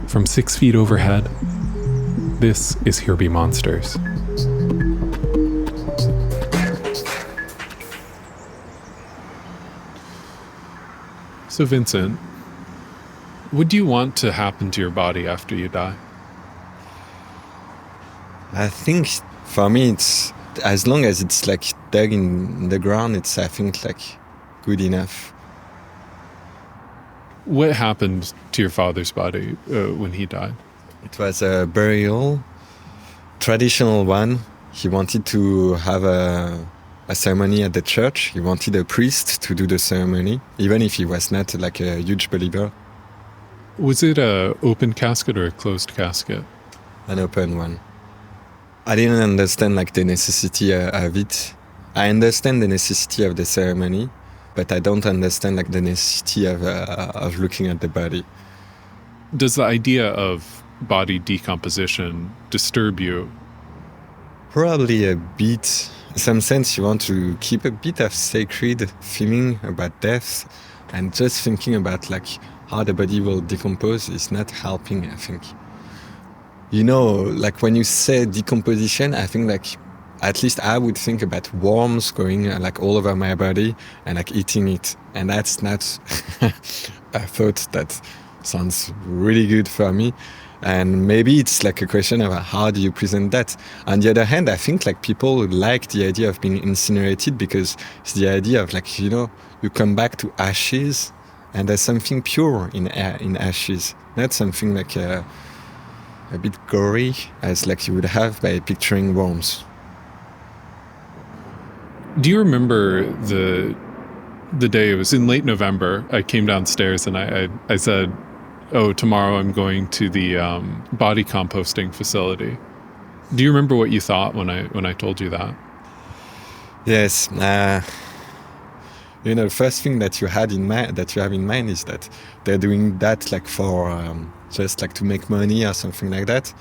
From 6 feet overhead, this is Here Be Monsters. So Vincent, what do you want to happen to your body after you die? I think for me, it's as long as it's like dug in the ground, it's, I think, like good enough. What happened to your father's body when he died? It was a burial, traditional one. He wanted to have a ceremony at the church. He wanted a priest to do the ceremony, even if he was not like a huge believer. Was it an open casket or a closed casket? An open one. I didn't understand like the necessity of it. I understand the necessity of the ceremony, but I don't understand like the necessity of looking at the body. Does the idea of body decomposition disturb you? Probably a bit. In some sense, you want to keep a bit of sacred feeling about death, and just thinking about like how the body will decompose is not helping, I think. You know, like when you say decomposition, I think like at least I would think about worms going like all over my body and like eating it. And that's not a thought that sounds really good for me. And maybe it's like a question of how do you present that? On the other hand, I think like people like the idea of being incinerated because it's the idea of like, you know, you come back to ashes and there's something pure in ashes, not something like a bit gory as like you would have by picturing worms. Do you remember the day, it was in late November, I came downstairs and I said, oh, tomorrow I'm going to the body composting facility. Do you remember what you thought when I told you that? Yes. You know, the first thing that you have in mind is that they're doing that like for just like to make money or something like that.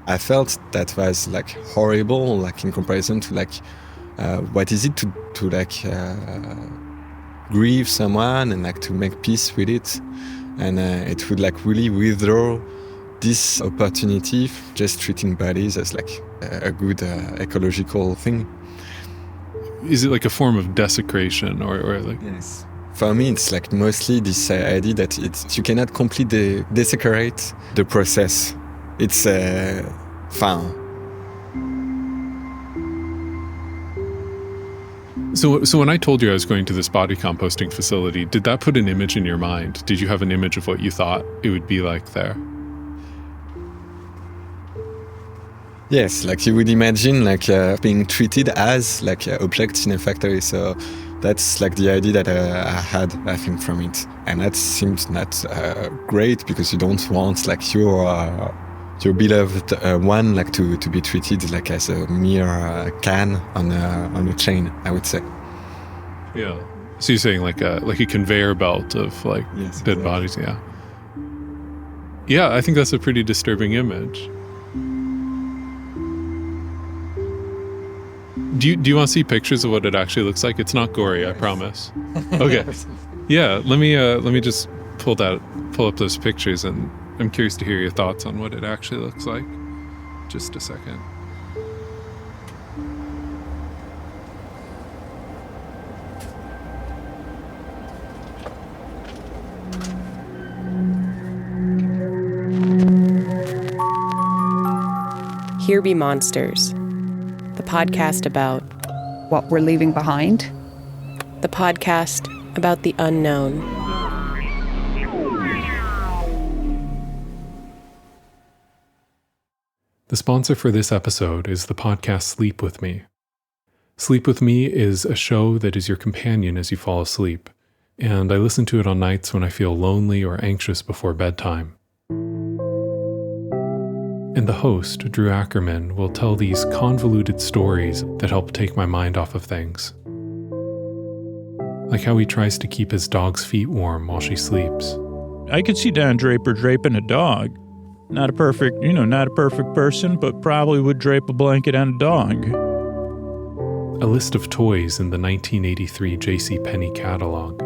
I felt that was like horrible, like in comparison to like what is it to like grieve someone and like to make peace with it. And it would like really withdraw this opportunity, just treating bodies as like a good ecological thing. Is it like a form of desecration or like? Yes. For me, it's like mostly this idea that you cannot completely desecrate the process. It's fun. So when I told you I was going to this body composting facility, did that put an image in your mind? Did you have an image of what you thought it would be like there? Yes, like you would imagine like being treated as like objects in a factory. So that's like the idea that I had, I think, from it. And that seemed not great because you don't want like your beloved one like to be treated like as a mere can on a chain, I would say. Yeah. So you're saying like a conveyor belt of like yes, dead exactly. bodies, yeah. Yeah, I think that's a pretty disturbing image. Do you want to see pictures of what it actually looks like? It's not gory, I promise. Okay. Yeah, let me just pull up those pictures, and I'm curious to hear your thoughts on what it actually looks like. Just a second. Here Be Monsters, the podcast about what we're leaving behind. The podcast about the unknown. The sponsor for this episode is the podcast Sleep With Me. Sleep With Me is a show that is your companion as you fall asleep, and I listen to it on nights when I feel lonely or anxious before bedtime. And the host, Drew Ackerman, will tell these convoluted stories that help take my mind off of things. Like how he tries to keep his dog's feet warm while she sleeps. I could see Don Draper draping a dog. Not a perfect person, but probably would drape a blanket on a dog. A list of toys in the 1983 JCPenney catalog.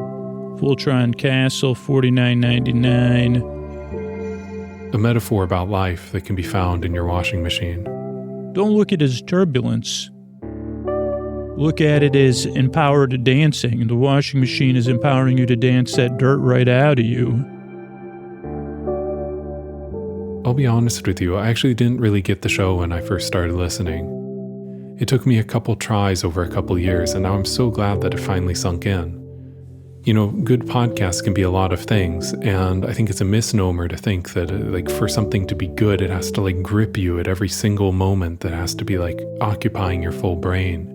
Voltron Castle, $49.99. A metaphor about life that can be found in your washing machine. Don't look at it as turbulence. Look at it as empowered dancing. The washing machine is empowering you to dance that dirt right out of you. I'll be honest with you, I actually didn't really get the show when I first started listening. It took me a couple tries over a couple years, and now I'm so glad that it finally sunk in. You know, good podcasts can be a lot of things, and I think it's a misnomer to think that, for something to be good, it has to, grip you at every single moment, that has to be, occupying your full brain.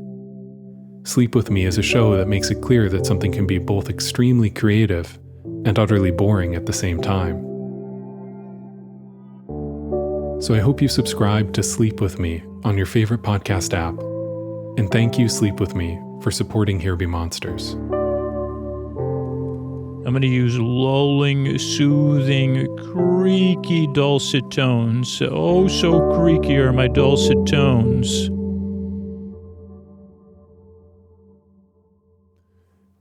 Sleep With Me is a show that makes it clear that something can be both extremely creative and utterly boring at the same time. So I hope you subscribe to Sleep With Me on your favorite podcast app, and thank you, Sleep With Me, for supporting Here Be Monsters. I'm going to use lulling, soothing, creaky dulcet tones. Oh, so creaky are my dulcet tones.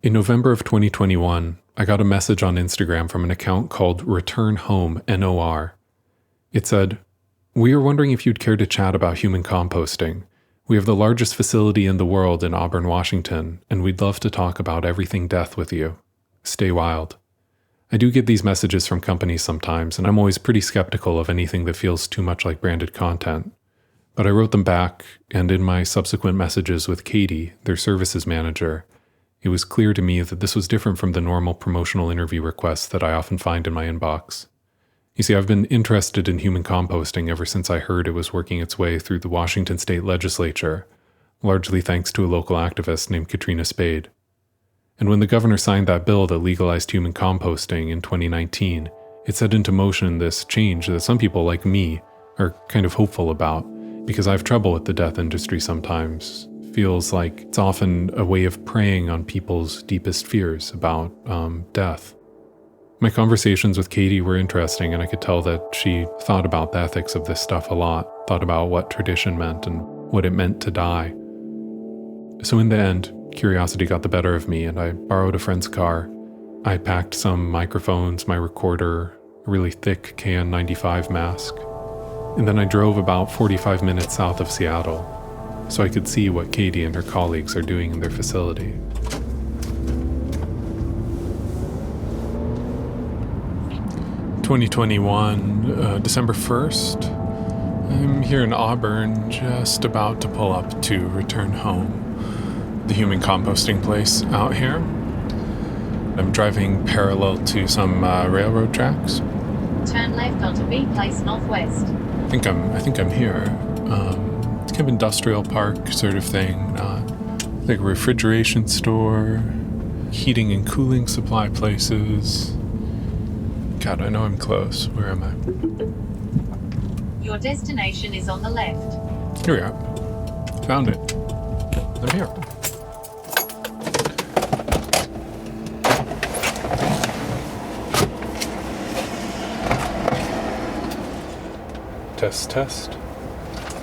In November of 2021, I got a message on Instagram from an account called Return Home NOR. It said, "We are wondering if you'd care to chat about human composting. We have the largest facility in the world in Auburn, Washington, and we'd love to talk about everything death with you. Stay wild." I do get these messages from companies sometimes, and I'm always pretty skeptical of anything that feels too much like branded content. But I wrote them back, and in my subsequent messages with Katie, their services manager, it was clear to me that this was different from the normal promotional interview requests that I often find in my inbox. You see, I've been interested in human composting ever since I heard it was working its way through the Washington state legislature, largely thanks to a local activist named Katrina Spade. And when the governor signed that bill that legalized human composting in 2019, it set into motion this change that some people like me are kind of hopeful about, because I have trouble with the death industry sometimes. Feels like it's often a way of preying on people's deepest fears about death. My conversations with Katie were interesting, and I could tell that she thought about the ethics of this stuff a lot, thought about what tradition meant and what it meant to die. So in the end, curiosity got the better of me, and I borrowed a friend's car. I packed some microphones, my recorder, a really thick KN95 mask, and then I drove about 45 minutes south of Seattle so I could see what Katie and her colleagues are doing in their facility. December 1st. I'm here in Auburn, just about to pull up to Return Home, the human composting place out here. I'm driving parallel to some railroad tracks. Turn left onto B Place Northwest. I think I'm here. It's kind of industrial park sort of thing. Like a refrigeration store, heating and cooling supply places. God, I know I'm close. Where am I? Your destination is on the left. Here we are. Found it. I'm here. Test, test.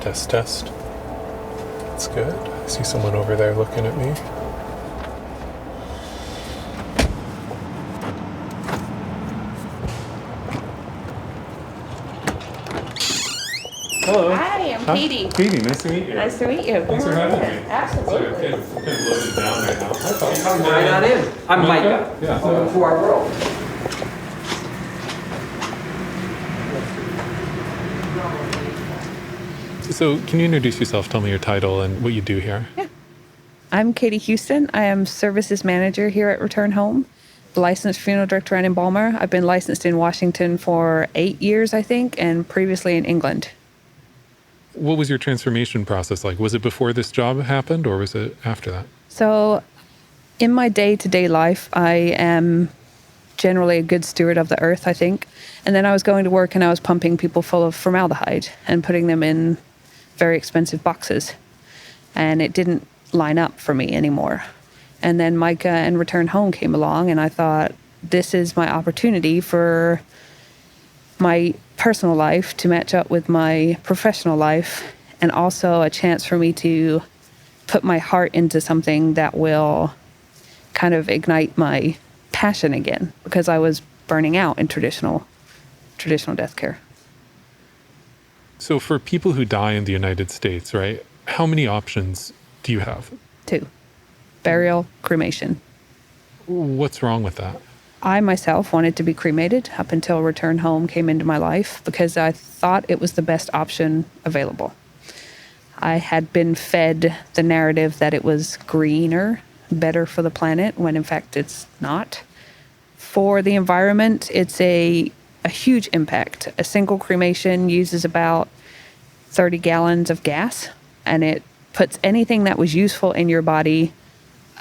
Test, test. That's good. I see someone over there looking at me. Hello. Hi, I'm Katie. Katie, nice to meet you. Nice to meet you. Thanks for having me. Absolutely. Sorry, I'm kind of loaded down right now. Come right on in. I'm Micah. Yeah. Welcome to our world. So, can you introduce yourself, tell me your title and what you do here? Yeah. I'm Katie Houston. I am services manager here at Return Home, licensed funeral director and embalmer. I've been licensed in Washington for 8 years, I think, and previously in England. What was your transformation process like? Was it before this job happened, or was it after that? So in my day-to-day life, I am generally a good steward of the earth, I think. And then I was going to work and I was pumping people full of formaldehyde and putting them in very expensive boxes. And it didn't line up for me anymore. And then Micah and Return Home came along, and I thought, this is my opportunity for my personal life to match up with my professional life, and also a chance for me to put my heart into something that will kind of ignite my passion again because I was burning out in traditional death care. So for people who die in the United States, right, how many options do you have? 2, burial, cremation. What's wrong with that? I myself wanted to be cremated up until return home came into my life because I thought it was the best option available. I had been fed the narrative that it was greener, better for the planet, when in fact it's not. For the environment, it's a huge impact. A single cremation uses about 30 gallons of gas, and it puts anything that was useful in your body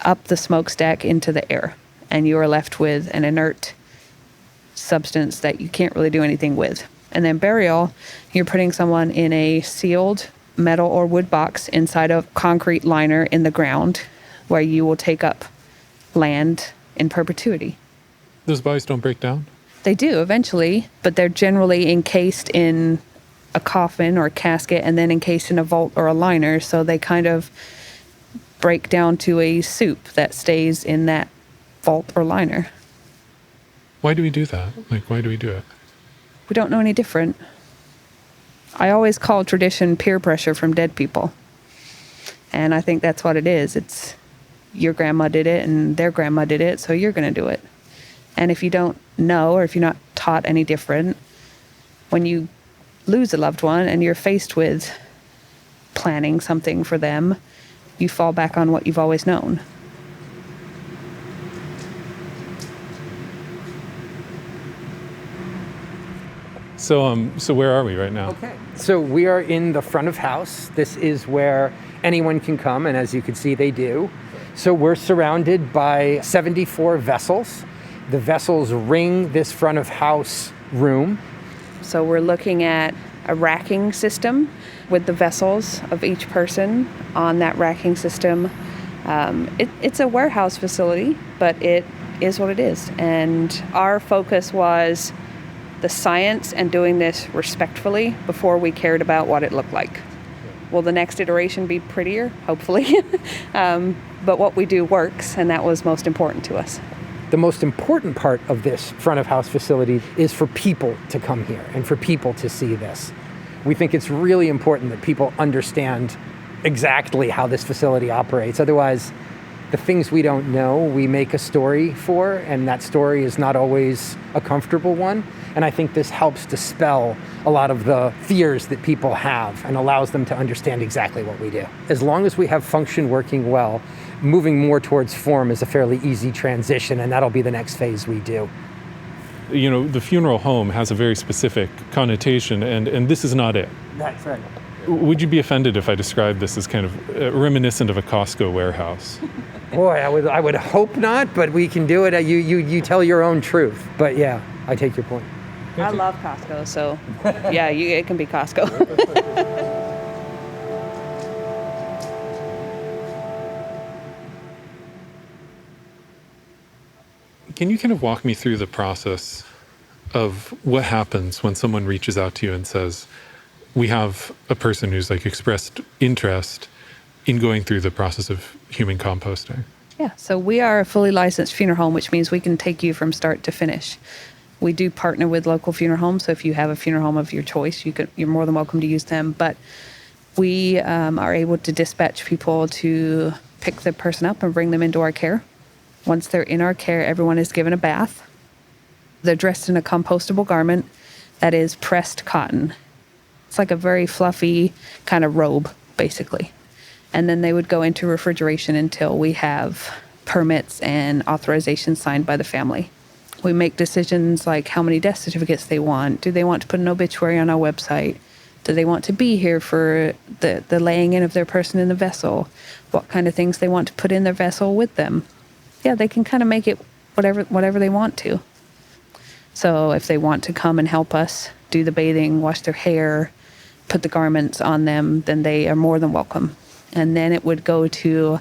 up the smokestack into the air. And you are left with an inert substance that you can't really do anything with. And then burial, you're putting someone in a sealed metal or wood box inside a concrete liner in the ground where you will take up land in perpetuity. Those bodies don't break down? They do eventually, but they're generally encased in a coffin or a casket and then encased in a vault or a liner, so they kind of break down to a soup that stays in that vault or liner. Why do we do that? Why do we do it? We don't know any different. I always call tradition peer pressure from dead people. And I think that's what it is. It's your grandma did it and their grandma did it, so you're going to do it. And if you don't know, or if you're not taught any different, when you lose a loved one and you're faced with planning something for them, you fall back on what you've always known. So where are we right now? Okay. So we are in the front of house. This is where anyone can come, and as you can see, they do. So we're surrounded by 74 vessels. The vessels ring this front of house room. So we're looking at a racking system with the vessels of each person on that racking system. It's a warehouse facility, but it is what it is. And our focus was the science and doing this respectfully before we cared about what it looked like. Will the next iteration be prettier? Hopefully. But what we do works, and that was most important to us. The most important part of this front of house facility is for people to come here and for people to see this. We think it's really important that people understand exactly how this facility operates. Otherwise, the things we don't know, we make a story for, and that story is not always a comfortable one. And I think this helps dispel a lot of the fears that people have and allows them to understand exactly what we do. As long as we have function working well, moving more towards form is a fairly easy transition, and that'll be the next phase we do. You know, the funeral home has a very specific connotation, and this is not it. That's right. Would you be offended if I described this as kind of reminiscent of a Costco warehouse? Boy, I would hope not, but we can do it. You tell your own truth. But yeah, I take your point. I love Costco, so yeah, it can be Costco. Can you kind of walk me through the process of what happens when someone reaches out to you and says, we have a person who's expressed interest in going through the process of human composting? Yeah, so we are a fully licensed funeral home, which means we can take you from start to finish. We do partner with local funeral homes, so if you have a funeral home of your choice, you're more than welcome to use them. But we are able to dispatch people to pick the person up and bring them into our care. Once they're in our care, everyone is given a bath. They're dressed in a compostable garment that is pressed cotton. It's like a very fluffy kind of robe, basically. And then they would go into refrigeration until we have permits and authorizations signed by the family. We make decisions like how many death certificates they want. Do they want to put an obituary on our website? Do they want to be here for the laying in of their person in the vessel? What kind of things they want to put in their vessel with them? Yeah, they can kind of make it whatever they want to. So if they want to come and help us do the bathing, wash their hair, put the garments on them, then they are more than welcome. And then it would go to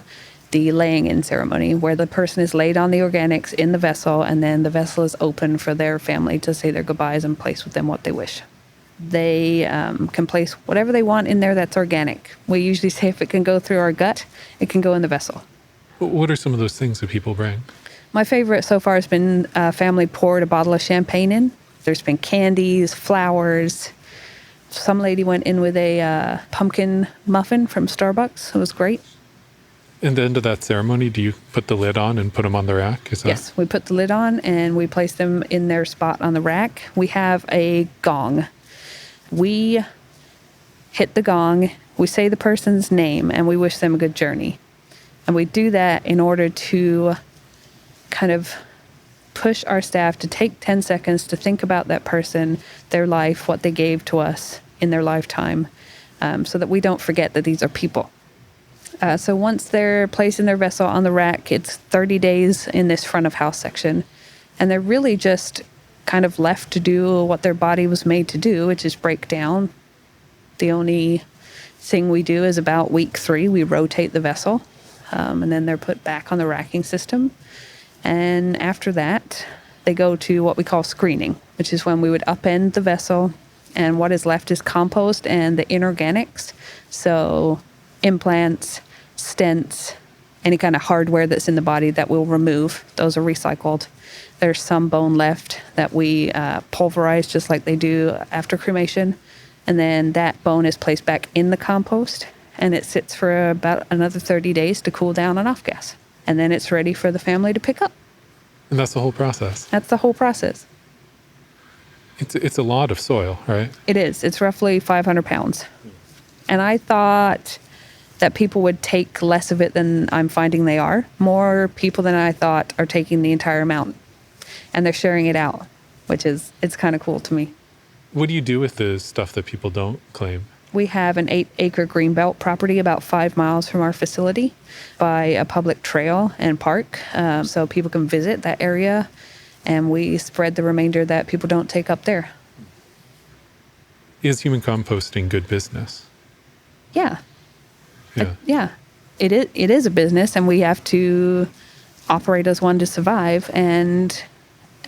the laying in ceremony where the person is laid on the organics in the vessel, and then the vessel is open for their family to say their goodbyes and place with them what they wish. They can place whatever they want in there that's organic. We usually say if it can go through our gut, it can go in the vessel. What are some of those things that people bring? My favorite so far has been a family poured a bottle of champagne in. There's been candies, flowers. Some lady went in with a pumpkin muffin from Starbucks. It was great. In the end of that ceremony, do you put the lid on and put them on the rack? Yes, we put the lid on and we place them in their spot on the rack. We have a gong. We hit the gong, we say the person's name, and we wish them a good journey. And we do that in order to kind of push our staff to take 10 seconds to think about that person, their life, what they gave to us in their lifetime, so that we don't forget that these are people. So once they're placing their vessel on the rack, it's 30 days in this front of house section. And they're really just kind of left to do what their body was made to do, which is break down. The only thing we do is about week 3, we rotate the vessel, and then they're put back on the racking system. And after that, they go to what we call screening, which is when we would upend the vessel, and what is left is compost and the inorganics. So implants, stents, any kind of hardware that's in the body that we'll remove. Those are recycled. There's some bone left that we pulverize just like they do after cremation. And then that bone is placed back in the compost, and it sits for about another 30 days to cool down on off gas. And then it's ready for the family to pick up. And that's the whole process. That's the whole process. It's a lot of soil, right? It is. It's roughly 500 pounds. And I thought that people would take less of it than I'm finding they are. More people than I thought are taking the entire amount. And they're sharing it out, which is, it's kind of cool to me. What do you do with the stuff that people don't claim? We have an 8-acre greenbelt property about 5 miles from our facility by a public trail and park. So people can visit that area, and we spread the remainder that people don't take up there. Is human composting good business? Yeah. Yeah. Yeah. It is a business, and we have to operate as one to survive. And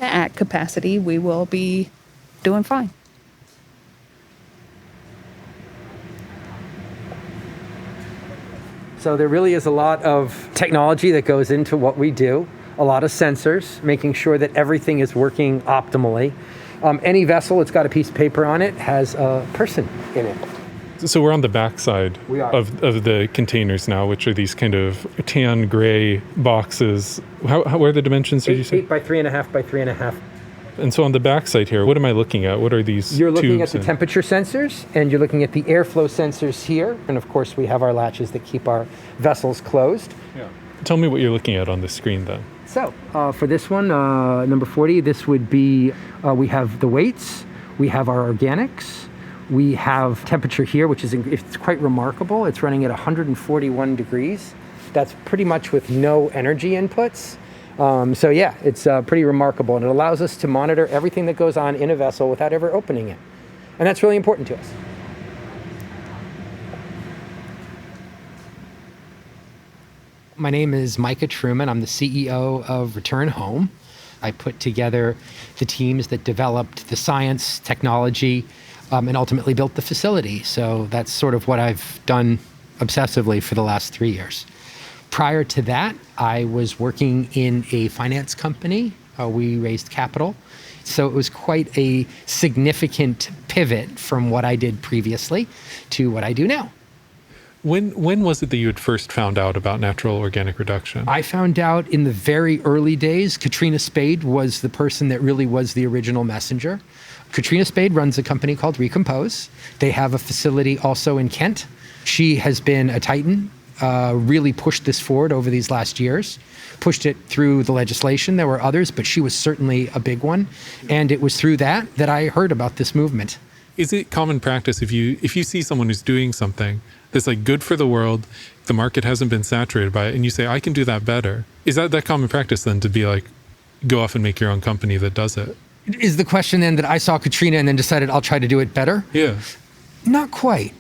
at capacity, we will be doing fine. So there really is a lot of technology that goes into what we do, a lot of sensors, making sure that everything is working optimally. Any vessel that's got a piece of paper on it has a person in it. So we're on the backside of the containers now, which are these kind of tan gray boxes. How what are the dimensions, did you say? 8 by 3.5 by 3.5. And so on the backside here, what am I looking at? What are these You're looking at tubes the temperature sensors, and you're looking at the airflow sensors here. And of course, we have our latches that keep our vessels closed. Yeah. Tell me what you're looking at on the screen then. So for this one, number 40, this would be, we have the weights, we have our organics, we have temperature here, which is it's quite remarkable. It's running at 141 degrees. That's pretty much with no energy inputs. So yeah, it's pretty remarkable, and it allows us to monitor everything that goes on in a vessel without ever opening it. And that's really important to us. My name is Micah Truman. I'm the CEO of Return Home. I put together the teams that developed the science, technology, and ultimately built the facility. So that's sort of what I've done obsessively for the last 3 years. Prior to that, I was working in a finance company. We raised capital. So it was quite a significant pivot from what I did previously to what I do now. When was it that you had first found out about natural organic reduction? I found out in the very early days. Katrina Spade was the person that really was the original messenger. Katrina Spade runs a company called Recompose. They have a facility also in Kent. She has been a titan, really pushed this forward over these last years, pushed it through the legislation. There were others, but she was certainly a big one. And it was through that I heard about this movement. Is it common practice if you see someone who's doing something that's like good for the world, the market hasn't been saturated by it, and you say, I can do that better? Is that common practice then to be like, go off and make your own company that does it? Is the question then that I saw Katrina and then decided I'll try to do it better? Yeah. Not quite.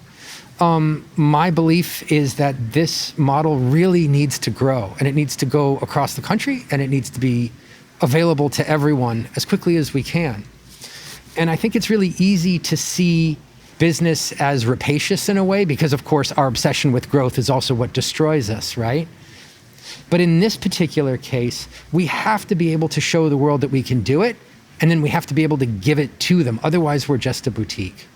My belief is that this model really needs to grow, and it needs to go across the country, and it needs to be available to everyone as quickly as we can. And I think it's really easy to see business as rapacious in a way, because of course our obsession with growth is also what destroys us, right? But in this particular case, we have to be able to show the world that we can do it, and then we have to be able to give it to them. Otherwise, we're just a boutique.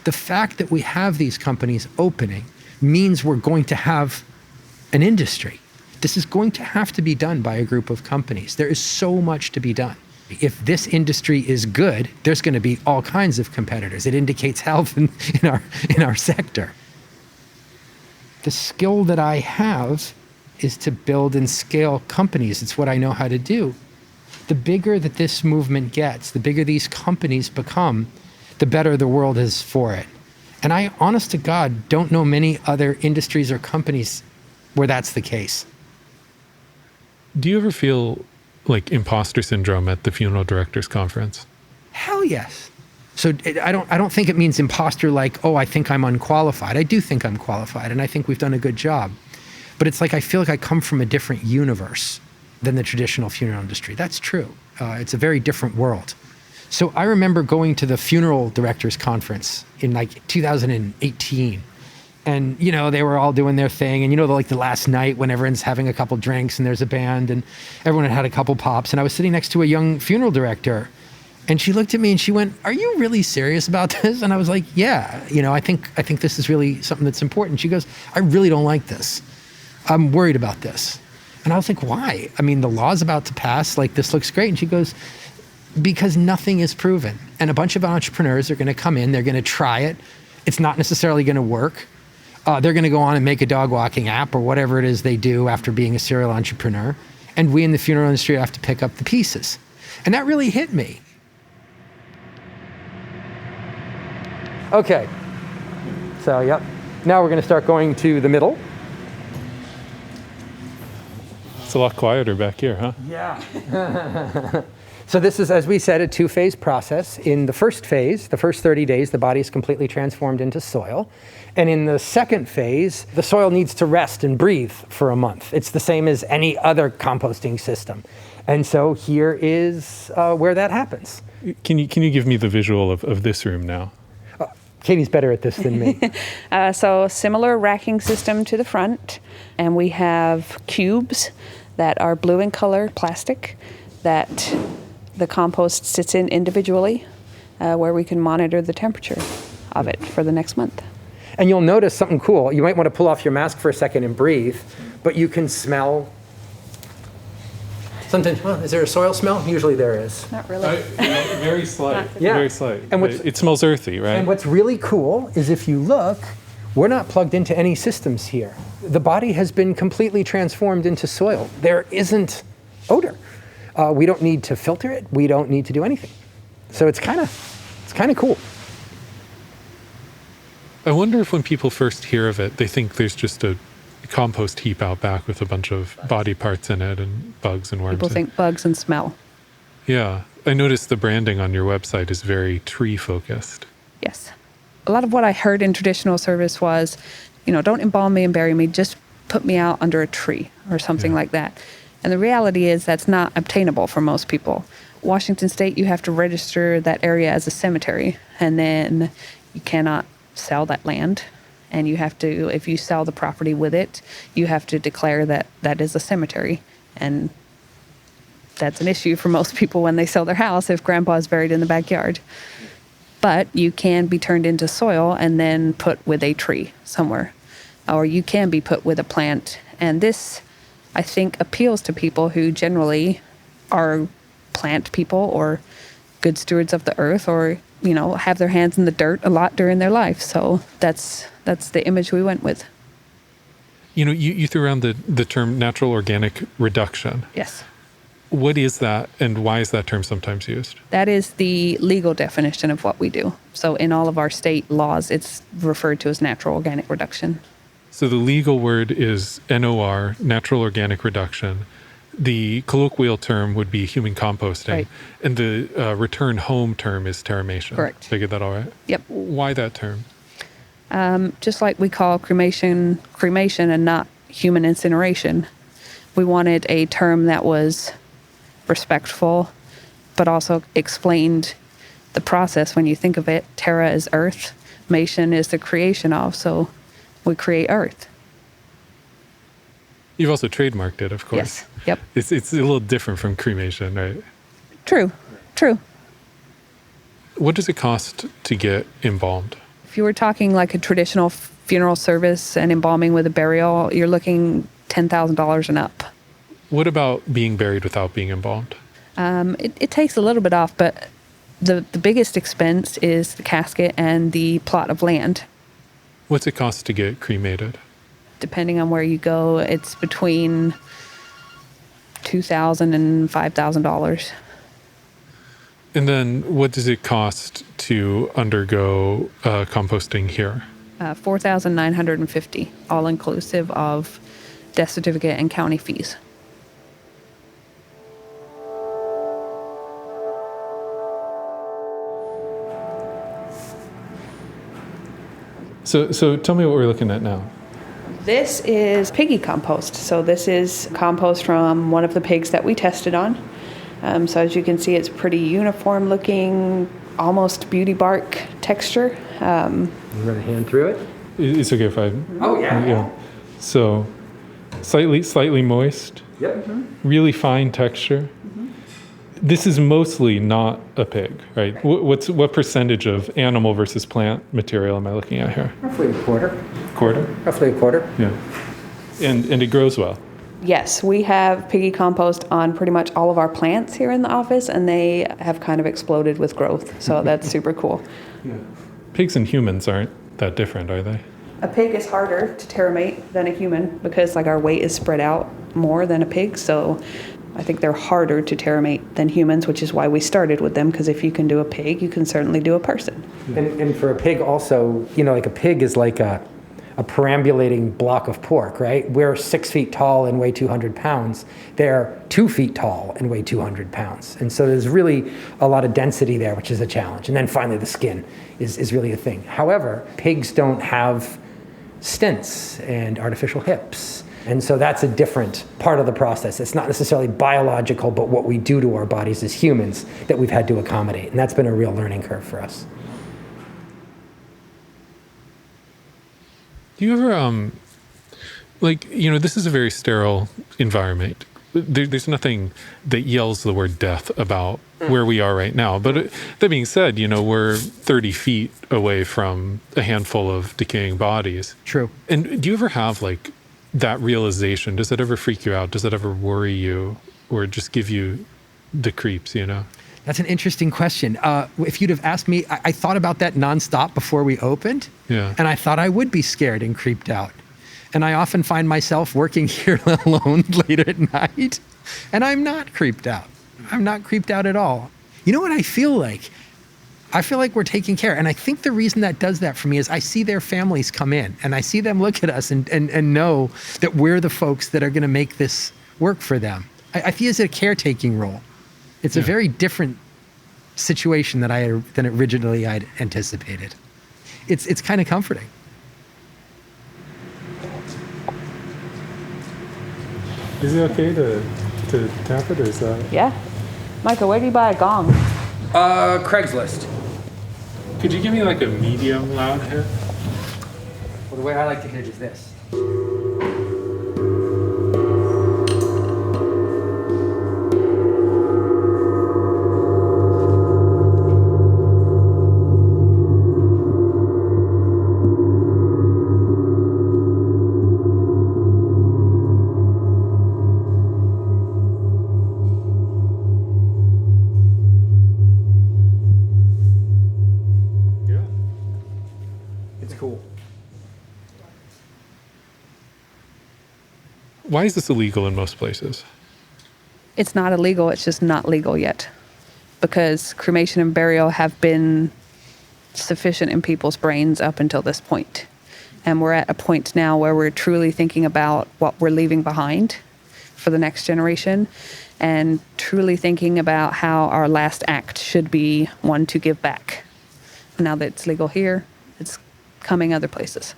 The fact that we have these companies opening means we're going to have an industry. This is going to have to be done by a group of companies. There is so much to be done. If this industry is good, there's going to be all kinds of competitors. It indicates health in our sector. The skill that I have is to build and scale companies. It's what I know how to do. The bigger that this movement gets, the bigger these companies become, the better the world is for it. And I, honest to God, don't know many other industries or companies where that's the case. Do you ever feel like imposter syndrome at the funeral directors conference? Hell yes. So I don't think it means imposter like, oh, I think I'm unqualified. I do think I'm qualified, and I think we've done a good job. But it's like I feel like I come from a different universe than the traditional funeral industry. That's true. It's a very different world. So I remember going to the funeral directors conference in like 2018. And, you know, they were all doing their thing. And, you know, like the last night when everyone's having a couple drinks and there's a band and everyone had a couple pops. And I was sitting next to a young funeral director. And she looked at me and she went, "Are you really serious about this?" And I was like, "Yeah, you know, I think this is really something that's important." She goes, "I really don't like this. I'm worried about this." And I was like, "Why? I mean, the law's about to pass. Like, this looks great." And she goes, "Because nothing is proven. And a bunch of entrepreneurs are going to come in. They're going to try it. It's not necessarily going to work. They're going to go on and make a dog walking app or whatever it is they do after being a serial entrepreneur. And we in the funeral industry have to pick up the pieces." And that really hit me. Okay. So, yep. Now we're going to start going to the middle. It's a lot quieter back here, huh? Yeah. So this is, as we said, a two-phase process. In the first phase, the first 30 days, the body is completely transformed into soil. And in the second phase, the soil needs to rest and breathe for a month. It's the same as any other composting system. And so here is where that happens. Can you give me the visual of this room now? Katie's better at this than me. So similar racking system to the front. And we have cubes that are blue in color, plastic, that the compost sits in individually, where we can monitor the temperature of it for the next month. And you'll notice something cool. You might want to pull off your mask for a second and breathe, but you can smell something. Well, is there a soil smell? Usually there is. Not really. Very slight. Yeah. Very slight. And it smells earthy, right? And what's really cool is if you look, we're not plugged into any systems here. The body has been completely transformed into soil. There isn't odor. We don't need to filter it. We don't need to do anything. So it's kind of cool. I wonder if when people first hear of it, they think there's just a compost heap out back with a bunch of body parts in it and bugs and worms. People think bugs and smell. Yeah. I noticed the branding on your website is very tree focused. Yes. A lot of what I heard in traditional service was, you know, don't embalm me and bury me, just put me out under a tree or something like that. And the reality is that's not obtainable for most people. Washington State, you have to register that area as a cemetery, and then you cannot sell that land. And you have to, if you sell the property with it, you have to declare that that is a cemetery. And that's an issue for most people when they sell their house if grandpa is buried in the backyard. But you can be turned into soil and then put with a tree somewhere. Or you can be put with a plant. And this, I think, appeals to people who generally are plant people or good stewards of the earth, or, you know, have their hands in the dirt a lot during their life. So that's the image we went with. You know, you threw around the term natural organic reduction. Yes. What is that, and why is that term sometimes used? That is the legal definition of what we do. So in all of our state laws, it's referred to as natural organic reduction. So the legal word is NOR, natural organic reduction. The colloquial term would be human composting. Right. And the return home term is terramation. Correct. Did I get that all right? Yep. Why that term? Just like we call cremation and not human incineration, we wanted a term that was respectful, but also explained the process. When you think of it, terra is earth, mation is the creation of, so we create earth. You've also trademarked it, of course. Yes. Yep. It's a little different from cremation, right? True. What does it cost to get embalmed? If you were talking like a traditional funeral service and embalming with a burial, you're looking $10,000 and up. What about being buried without being embalmed? It takes a little bit off, but the biggest expense is the casket and the plot of land. What's it cost to get cremated? Depending on where you go, it's between $2,000 and $5,000. And then what does it cost to undergo composting here? $4,950, all inclusive of death certificate and county fees. So tell me what we're looking at now. This is piggy compost. So this is compost from one of the pigs that we tested on. So as you can see, it's pretty uniform looking, almost beauty bark texture. You run a hand through it? It's okay if I... Oh, yeah. So slightly moist. Yep. Really fine texture. This is mostly not a pig, right? What percentage of animal versus plant material am I looking at here? Roughly a quarter. Quarter? Roughly a quarter. Yeah. And it grows well. Yes, we have piggy compost on pretty much all of our plants here in the office, and they have kind of exploded with growth. So that's super cool. Yeah. Pigs and humans aren't that different, are they? A pig is harder to terramate than a human because like our weight is spread out more than a pig. So I think they're harder to terramate than humans, which is why we started with them, because if you can do a pig, you can certainly do a person. And for a pig also, like a pig is like a perambulating block of pork, right? We're 6 feet tall and weigh 200 pounds. They're 2 feet tall and weigh 200 pounds. And so there's really a lot of density there, which is a challenge. And then finally the skin is really a thing. However, pigs don't have stents and artificial hips. And so that's a different part of the process. It's not necessarily biological, but what we do to our bodies as humans that we've had to accommodate. And that's been a real learning curve for us. Do you ever, this is a very sterile environment. There's nothing that yells the word death about where we are right now. But that being said, we're 30 feet away from a handful of decaying bodies. True. And do you ever have that realization? Does that ever freak you out? Does that ever worry you or just give you the creeps, That's an interesting question. If you'd have asked me, I thought about that nonstop before we opened. Yeah. And I thought I would be scared and creeped out. And I often find myself working here alone late at night, and I'm not creeped out. I'm not creeped out at all. You know what I feel like? I feel like we're taking care. And I think the reason that does that for me is I see their families come in, and I see them look at us and know that we're the folks that are going to make this work for them. I feel it's a caretaking role. It's a very different situation than originally I'd anticipated. It's kind of comforting. Is it okay to tap it, or is that? Yeah. Micah, where do you buy a gong? Craigslist. Could you give me a medium loud hit? Well, the way I like to hit it is this. Why is this illegal in most places? It's not illegal, it's just not legal yet. Because cremation and burial have been sufficient in people's brains up until this point. And we're at a point now where we're truly thinking about what we're leaving behind for the next generation, and truly thinking about how our last act should be one to give back. Now that it's legal here, it's coming other places.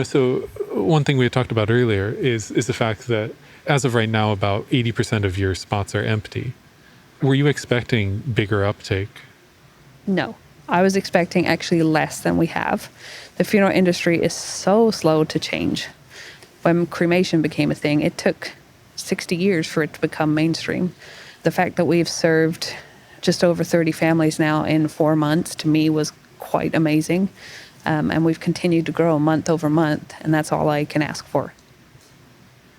So one thing we had talked about earlier is the fact that as of right now, about 80% of your spots are empty. Were you expecting bigger uptake? No, I was expecting actually less than we have. The funeral industry is so slow to change. When cremation became a thing, it took 60 years for it to become mainstream. The fact that we've served just over 30 families now in 4 months, to me, was quite amazing. And we've continued to grow month over month, and that's all I can ask for.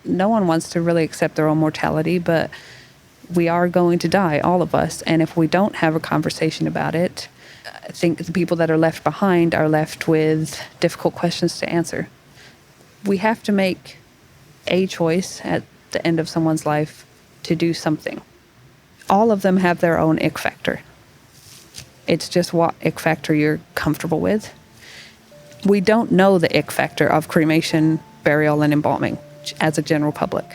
No one wants to really accept their own mortality, but we are going to die, all of us. And if we don't have a conversation about it, I think the people that are left behind are left with difficult questions to answer. We have to make a choice at the end of someone's life to do something. All of them have their own ick factor. It's just what ick factor you're comfortable with. We don't know the ick factor of cremation, burial, and embalming as a general public.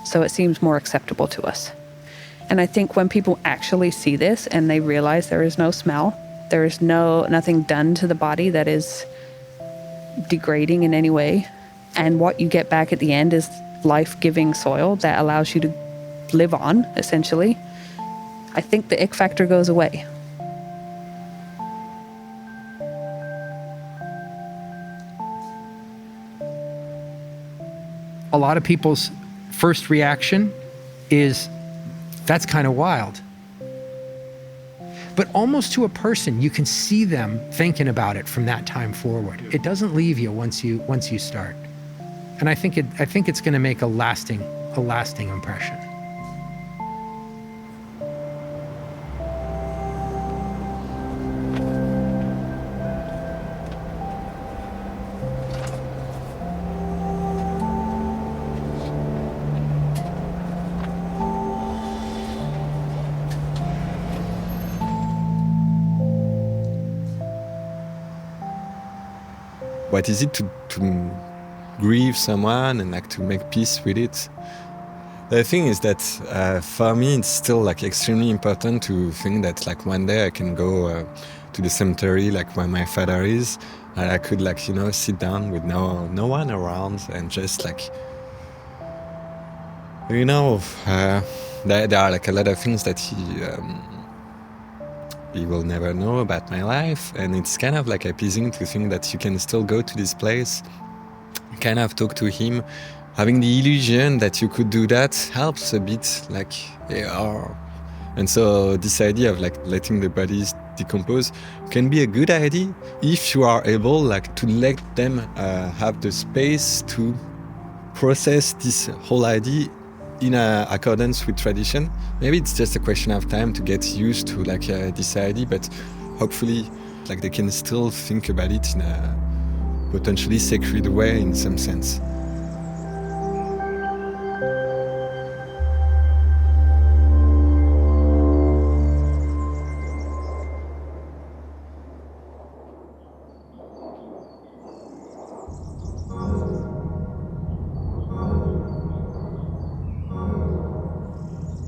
So it seems more acceptable to us. And I think when people actually see this and they realize there is no smell, there is nothing done to the body that is degrading in any way, and what you get back at the end is life-giving soil that allows you to live on, essentially, I think the ick factor goes away. A lot of people's first reaction is, that's kind of wild. But almost to a person, you can see them thinking about it from that time forward. It doesn't leave you once you start. And I think it's going to make a lasting impression. What is it to grieve someone and like to make peace with it? The thing is that for me, it's still like extremely important to think that like one day I can go to the cemetery like where my father is, and I could like, you know, sit down with no one around and just like, you know, there are like a lot of things that he will never know about my life, and it's kind of like appeasing to think that you can still go to this place, kind of talk to him. Having the illusion that you could do that helps a bit, like, yeah. And so this idea of like letting the bodies decompose can be a good idea if you are able like to let them have the space to process this whole idea in accordance with tradition. Maybe it's just a question of time to get used to like this idea, but hopefully like they can still think about it in a potentially sacred way in some sense.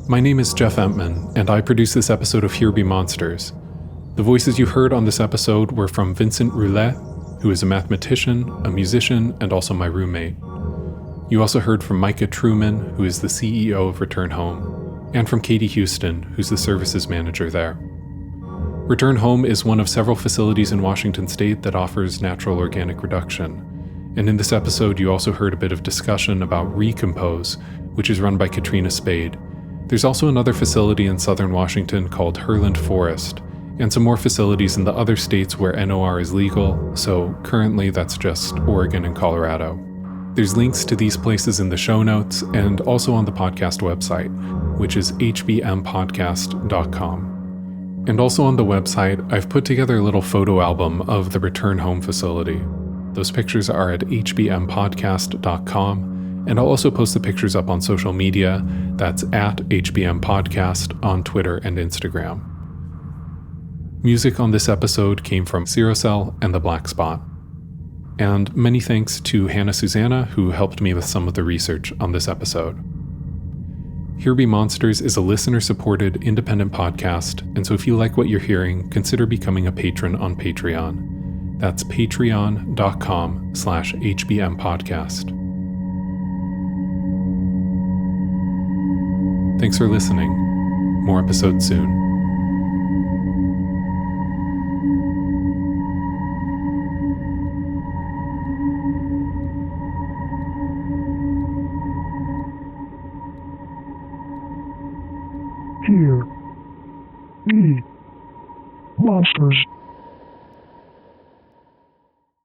My name is Jeff Empman, and I produce this episode of Here Be Monsters. The voices you heard on this episode were from Vincent Roulet, who is a mathematician, a musician, and also my roommate. You also heard from Micah Truman, who is the CEO of Return Home, and from Katie Houston, who's the services manager there. Return Home is one of several facilities in Washington state that offers natural organic reduction. And in this episode, you also heard a bit of discussion about Recompose, which is run by Katrina Spade. There's also another facility in southern Washington called Herland Forest, and some more facilities in the other states where NOR is legal, so currently that's just Oregon and Colorado. There's links to these places in the show notes and also on the podcast website, which is hbmpodcast.com. And also on the website, I've put together a little photo album of the Return Home facility. Those pictures are at hbmpodcast.com. And I'll also post the pictures up on social media. That's at HBM Podcast on Twitter and Instagram. Music on this episode came from Zerocell and The Black Spot. And many thanks to Hannah Susanna, who helped me with some of the research on this episode. Here Be Monsters is a listener-supported independent podcast, and so if you like what you're hearing, consider becoming a patron on Patreon. That's patreon.com/HBMpodcast. Thanks for listening. More episodes soon. Here. E. Monsters.